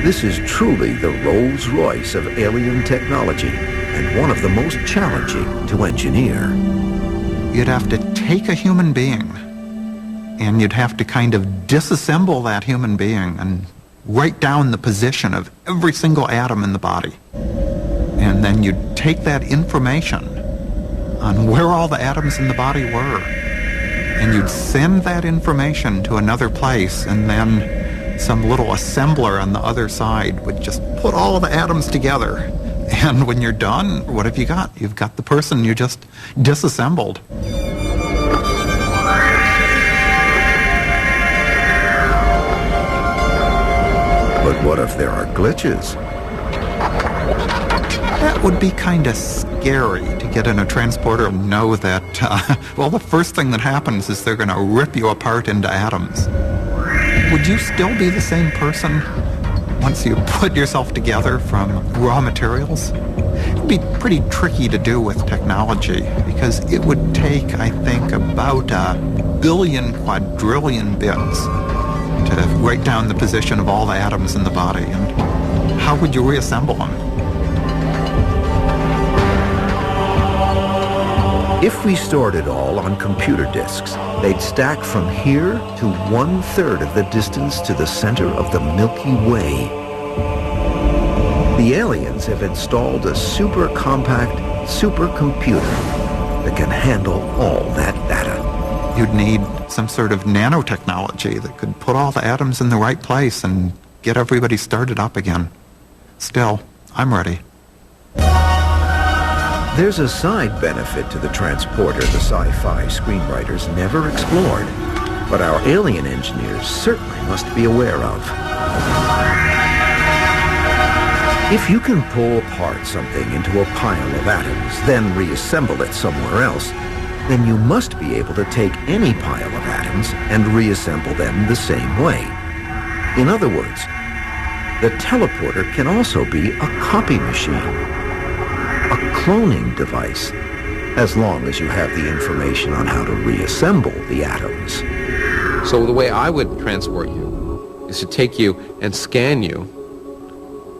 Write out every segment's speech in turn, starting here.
This is truly the Rolls-Royce of alien technology, and one of the most challenging to engineer. You'd have to take a human being, and you'd have to kind of disassemble that human being and write down the position of every single atom in the body. And then you'd take that information on where all the atoms in the body were, and you'd send that information to another place, and then some little assembler on the other side would just put all of the atoms together. And when you're done, what have you got? You've got the person you just disassembled. But what if there are glitches? That would be kind of scary to get in a transporter and know that, well, the first thing that happens is they're going to rip you apart into atoms. Would you still be the same person once you put yourself together from raw materials? It'd be pretty tricky to do with technology because it would take, I think, about 1 billion quadrillion bits to write down the position of all the atoms in the body. And how would you reassemble them? If we stored it all on computer disks, they'd stack from here to 1/3 of the distance to the center of the Milky Way. The aliens have installed a super compact supercomputer that can handle all that data. You'd need some sort of nanotechnology that could put all the atoms in the right place and get everybody started up again. Still, I'm ready. There's a side benefit to the transporter the sci-fi screenwriters never explored, but our alien engineers certainly must be aware of. If you can pull apart something into a pile of atoms, then reassemble it somewhere else, then you must be able to take any pile of atoms and reassemble them the same way. In other words, the teleporter can also be a copy machine, a cloning device, as long as you have the information on how to reassemble the atoms. So the way I would transport you is to take you and scan you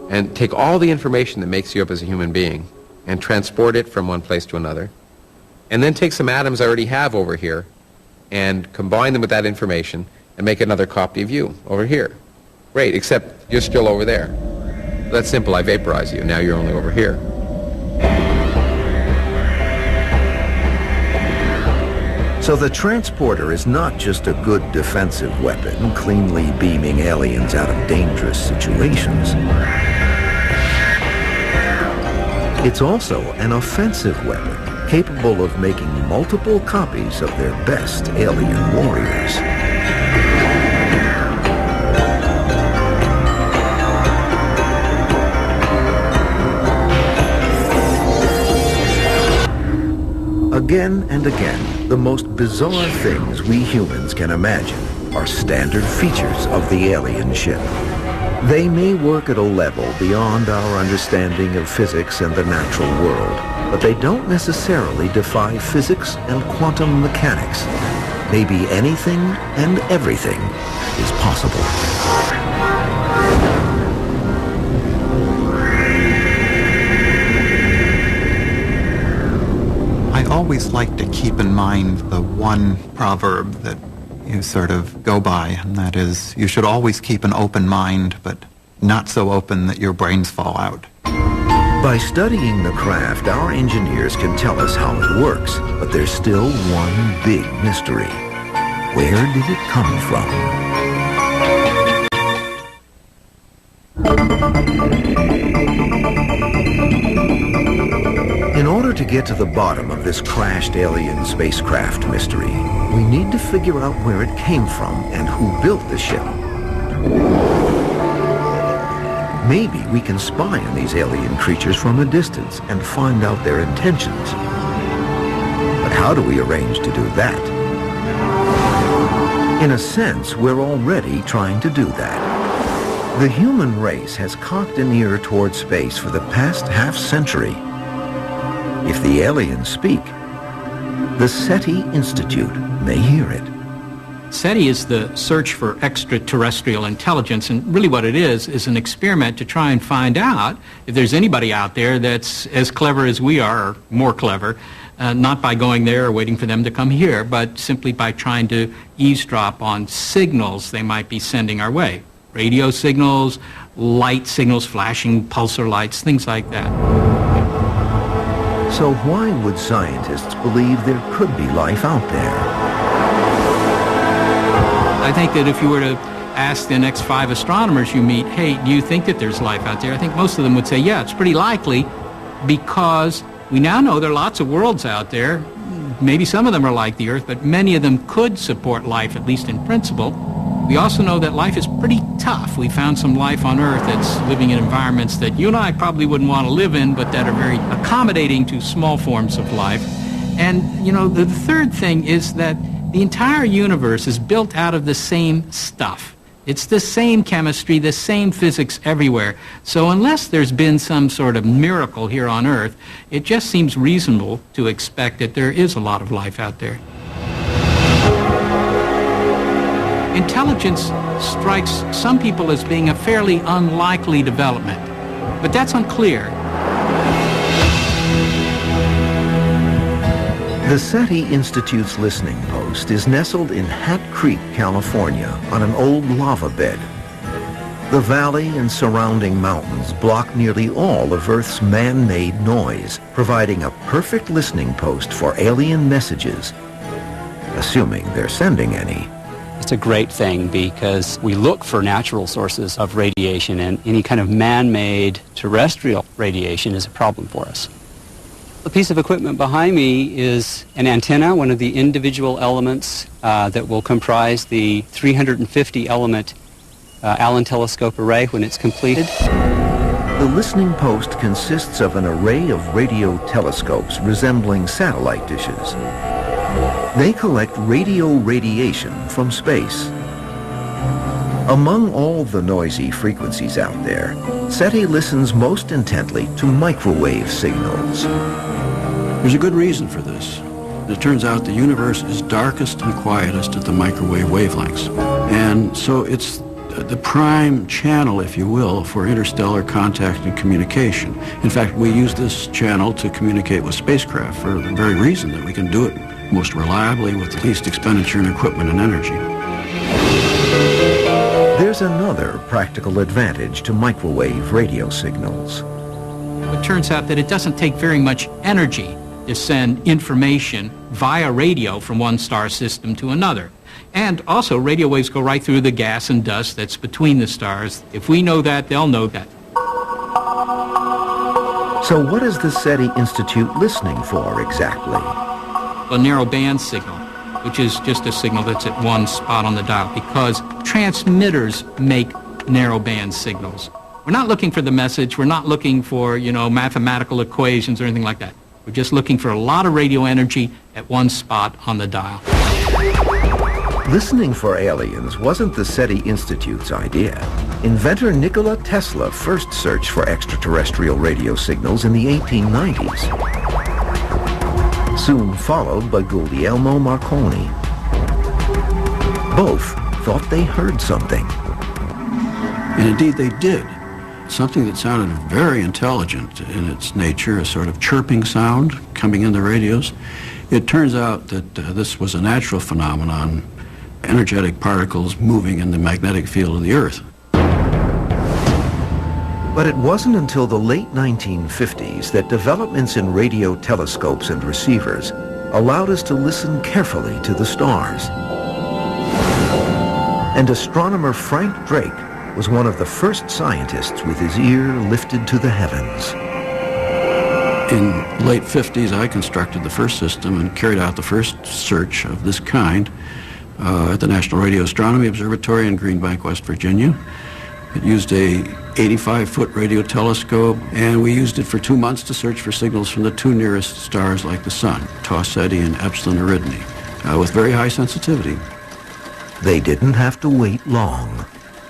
and take all the information that makes you up as a human being and transport it from one place to another, and then take some atoms I already have over here and combine them with that information and make another copy of you over here. Great, except you're still over there. That's simple, I vaporize you, now you're only over here. So the transporter is not just a good defensive weapon, cleanly beaming aliens out of dangerous situations. It's also an offensive weapon, capable of making multiple copies of their best alien warriors. Again and again, the most bizarre things we humans can imagine are standard features of the alien ship. They may work at a level beyond our understanding of physics and the natural world, but they don't necessarily defy physics and quantum mechanics. Maybe anything and everything is possible. I always like to keep in mind the one proverb that you sort of go by, and that is, you should always keep an open mind, but not so open that your brains fall out. By studying the craft, our engineers can tell us how it works, but there's still one big mystery. Where did it come from? In order to get to the bottom of this crashed alien spacecraft mystery, we need to figure out where it came from and who built the ship. Maybe we can spy on these alien creatures from a distance and find out their intentions. But how do we arrange to do that? In a sense, we're already trying to do that. The human race has cocked an ear toward space for the past half-century. If the aliens speak, the SETI Institute may hear it. SETI is the search for extraterrestrial intelligence, and really what it is an experiment to try and find out if there's anybody out there that's as clever as we are, or more clever, not by going there or waiting for them to come here, but simply by trying to eavesdrop on signals they might be sending our way. Radio signals, light signals, flashing pulsar lights, things like that. So why would scientists believe there could be life out there? I think that if you were to ask the next 5 astronomers you meet, hey, do you think that there's life out there? I think most of them would say, yeah, it's pretty likely, because we now know there are lots of worlds out there. Maybe some of them are like the Earth, but many of them could support life, at least in principle. We also know that life is pretty tough. We found some life on Earth that's living in environments that you and I probably wouldn't want to live in, but that are very accommodating to small forms of life. And, you know, the third thing is that the entire universe is built out of the same stuff. It's the same chemistry, the same physics everywhere. So unless there's been some sort of miracle here on Earth, it just seems reasonable to expect that there is a lot of life out there. Intelligence strikes some people as being a fairly unlikely development, but that's unclear. The SETI Institute's listening post is nestled in Hat Creek, California, on an old lava bed. The valley and surrounding mountains block nearly all of Earth's man-made noise, providing a perfect listening post for alien messages, assuming they're sending any. It's a great thing because we look for natural sources of radiation, and any kind of man-made terrestrial radiation is a problem for us. The piece of equipment behind me is an antenna, one of the individual elements that will comprise the 350-element Allen telescope array when it's completed. The listening post consists of an array of radio telescopes resembling satellite dishes. They collect radio radiation from space. Among all the noisy frequencies out there, SETI listens most intently to microwave signals. There's a good reason for this. It turns out the universe is darkest and quietest at the microwave wavelengths. And so it's the prime channel, if you will, for interstellar contact and communication. In fact, we use this channel to communicate with spacecraft for the very reason that we can do it most reliably with the least expenditure in equipment and energy. There's another practical advantage to microwave radio signals. It turns out that it doesn't take very much energy to send information via radio from one star system to another. And also, radio waves go right through the gas and dust that's between the stars. If we know that, they'll know that. So what is the SETI Institute listening for exactly? A narrow band signal, which is just a signal that's at one spot on the dial, because transmitters make narrow band signals. We're not looking for the message. We're not looking for, mathematical equations or anything like that. We're just looking for a lot of radio energy at one spot on the dial. Listening for aliens wasn't the SETI Institute's idea. Inventor Nikola Tesla first searched for extraterrestrial radio signals in the 1890s. Soon followed by Guglielmo Marconi. Both thought they heard something. And indeed they did. Something that sounded very intelligent in its nature, a sort of chirping sound coming in the radios. It turns out that this was a natural phenomenon, energetic particles moving in the magnetic field of the Earth. But it wasn't until the late 1950s that developments in radio telescopes and receivers allowed us to listen carefully to the stars. And astronomer Frank Drake was one of the first scientists with his ear lifted to the heavens. In late 50s, I constructed the first system and carried out the first search of this kind at the National Radio Astronomy Observatory in Green Bank, West Virginia. It used a 85-foot radio telescope, and we used it for 2 months to search for signals from the two nearest stars like the Sun, Tau Ceti and Epsilon Eridani, with very high sensitivity. They didn't have to wait long.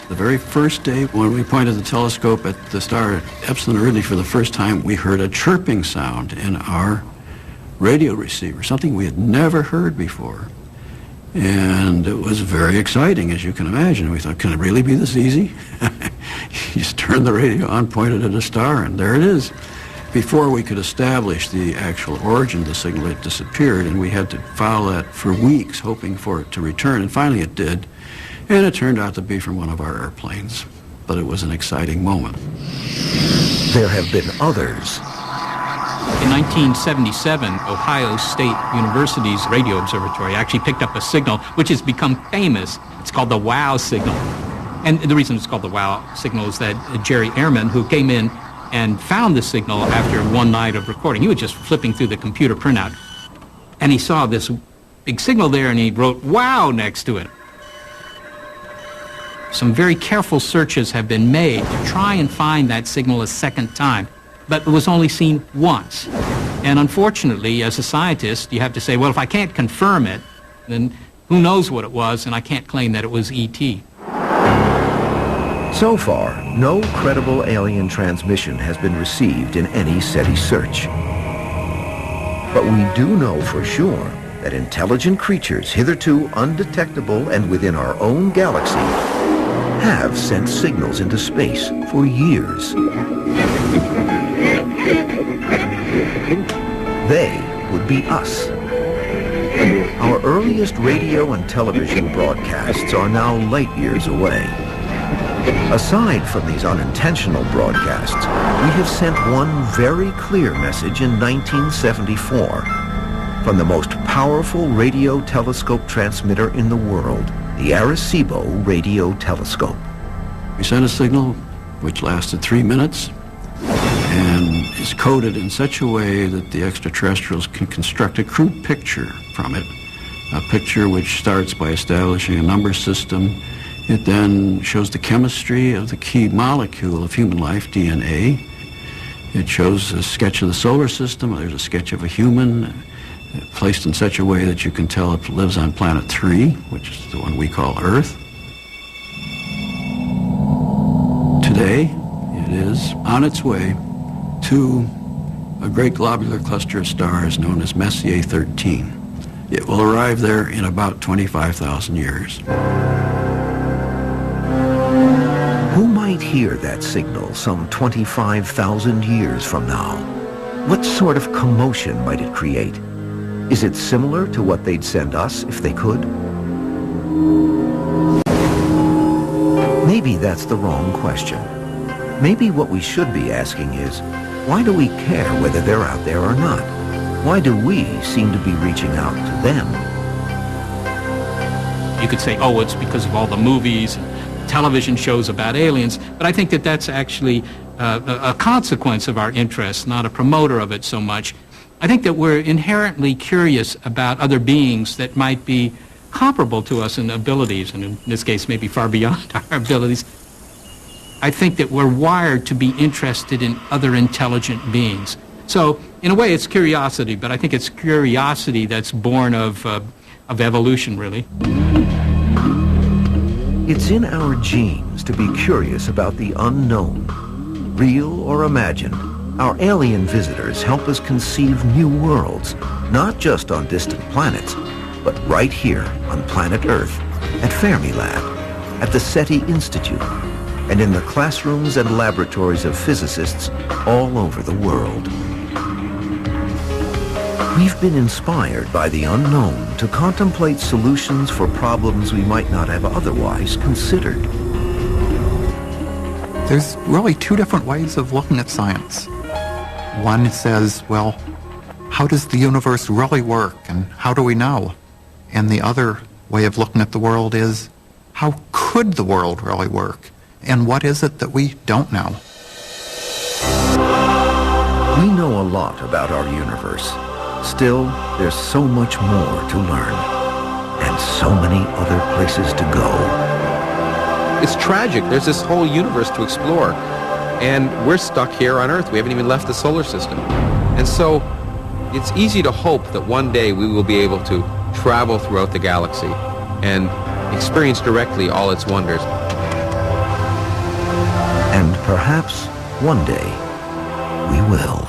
The very first day when we pointed the telescope at the star Epsilon Eridani for the first time, we heard a chirping sound in our radio receiver, something we had never heard before. And it was very exciting, as you can imagine. We thought, can it really be this easy? You just turn the radio on, point it at a star, and there it is. Before we could establish the actual origin of the signal, it disappeared, and we had to follow that for weeks, hoping for it to return, and finally it did. And it turned out to be from one of our airplanes. But it was an exciting moment. There have been others. In 1977, Ohio State University's radio observatory actually picked up a signal which has become famous. It's called the WOW signal. And the reason it's called the WOW signal is that Jerry Ehrman, who came in and found the signal after one night of recording, he was just flipping through the computer printout, and he saw this big signal there, and he wrote WOW next to it. Some very careful searches have been made to try and find that signal a second time, but it was only seen once. And unfortunately, as a scientist, you have to say, well, if I can't confirm it, then who knows what it was, and I can't claim that it was E.T. So far, no credible alien transmission has been received in any SETI search. But we do know for sure that intelligent creatures hitherto undetectable and within our own galaxy have sent signals into space for years. They would be us. Our earliest radio and television broadcasts are now light years away. Aside from these unintentional broadcasts, we have sent one very clear message in 1974 from the most powerful radio telescope transmitter in the world, the Arecibo Radio Telescope. We sent a signal which lasted 3 minutes and is coded in such a way that the extraterrestrials can construct a crude picture from it, a picture which starts by establishing a number system. It then shows the chemistry of the key molecule of human life, DNA. It shows a sketch of the solar system. There's a sketch of a human placed in such a way that you can tell it lives on planet 3, which is the one we call Earth. Today, it is on its way to a great globular cluster of stars known as Messier 13. It will arrive there in about 25,000 years. Who might hear that signal some 25,000 years from now? What sort of commotion might it create? Is it similar to what they'd send us if they could? Maybe that's the wrong question. Maybe what we should be asking is, why do we care whether they're out there or not? Why do we seem to be reaching out to them? You could say, oh, it's because of all the movies and television shows about aliens, but I think that that's actually a consequence of our interest, not a promoter of it so much. I think that we're inherently curious about other beings that might be comparable to us in abilities, and in this case maybe far beyond our abilities. I think that we're wired to be interested in other intelligent beings. So in a way it's curiosity, but I think it's curiosity that's born of evolution, really. It's in our genes to be curious about the unknown, real or imagined. Our alien visitors help us conceive new worlds, not just on distant planets, but right here on planet Earth, at Fermilab, at the SETI Institute, and in the classrooms and laboratories of physicists all over the world. We've been inspired by the unknown to contemplate solutions for problems we might not have otherwise considered. There's really two different ways of looking at science. One says, well, how does the universe really work, and how do we know? And the other way of looking at the world is, how could the world really work? And what is it that we don't know? We know a lot about our universe. Still, there's so much more to learn, and so many other places to go. It's tragic. There's this whole universe to explore. And we're stuck here on Earth. We haven't even left the solar system. And so it's easy to hope that one day we will be able to travel throughout the galaxy and experience directly all its wonders. And perhaps one day we will.